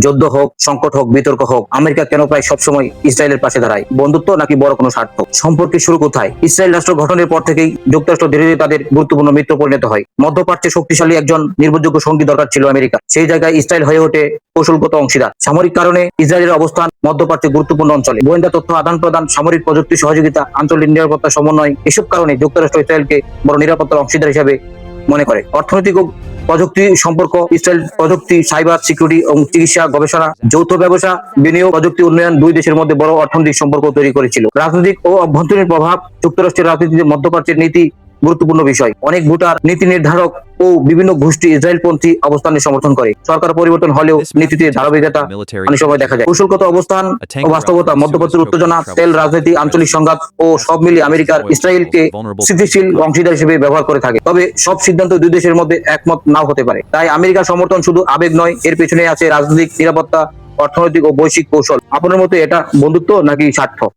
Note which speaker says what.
Speaker 1: যুদ্ধ হোক, সংকট হোক, বিতর্ক হোক, আমেরিকা কেন প্রায় সবসময় ইসরায়েলের পাশে দাঁড়ায়? বন্ধুত্ব নাকি বড় কোনো স্বার্থ? সম্পর্কের শুরু কোথায়? ইসরায়েল রাষ্ট্র গঠনের পর থেকেই যুক্তরাষ্ট্র ধীরে ধীরে তাদের গুরুত্বপূর্ণ মিত্র পরিণত হয়। মধ্যপ্রাচ্যে শক্তিশালী একজন নির্ভরযোগ্য সঙ্গী দরকার ছিল আমেরিকা। সেই জায়গায় ইসরায়েল হয়ে ওঠে কৌশলগত অংশীদার। সামরিক কারণে ইসরায়েলের অবস্থান মধ্যপ্রাচ্যে গুরুত্বপূর্ণ অঞ্চলে। গোয়েন্দা তথ্য আদান প্রদান, সামরিক প্রযুক্তি সহযোগিতা, আঞ্চলিক নিরাপত্তা সমন্বয়, এসব কারণে যুক্তরাষ্ট্র ইসরায়েলকে বড় নিরাপত্তার অংশীদার হিসেবে মনে করে। অর্থনৈতিক ও প্রযুক্তি সম্পর্ক, ইসরায়েল প্রযুক্তি, সাইবার সিকিউরিটি এবং চিকিৎসা গবেষণা, যৌথ ব্যবসা, বিনিয়োগ, প্রযুক্তি উন্নয়ন দুই দেশের মধ্যে বড় অর্থনৈতিক সম্পর্ক তৈরি করেছিল। রাজনৈতিক ও অভ্যন্তরীণ প্রভাব, যুক্তরাষ্ট্রের রাজনীতিতে মধ্যপ্রাচ্যের নীতি গুরুত্বপূর্ণ বিষয়। অনেক ভোটার, নীতি নির্ধারক ও বিভিন্ন গোষ্ঠী ইসরায়েলপন্থী অবস্থানের সমর্থন করে। সরকার পরিবর্তন হলেও নীতিতে ধারাবাহিকতা অনেক সময় দেখা যায়। কৌশলগত অবস্থান ও বাস্তবতা, মধ্যপ্রাচ্যের উত্তেজনা, তেল, রাজনীতি, আঞ্চলিক সংঘাত ও সব মিলিয়ে আমেরিকার ইসরায়েলকে স্থিতিশীল অংশীদার হিসেবে ব্যবহার করে থাকে। তবে সব সিদ্ধান্ত দুই দেশের মধ্যে একমত নাও হতে পারে। তাই আমেরিকার সমর্থন শুধু আবেগ নয়, এর পেছনে আছে রাজনৈতিক, নিরাপত্তা, অর্থনৈতিক ও বৈশ্বিক কৌশল। আপনার মতে এটা বন্ধুত্ব নাকি স্বার্থ?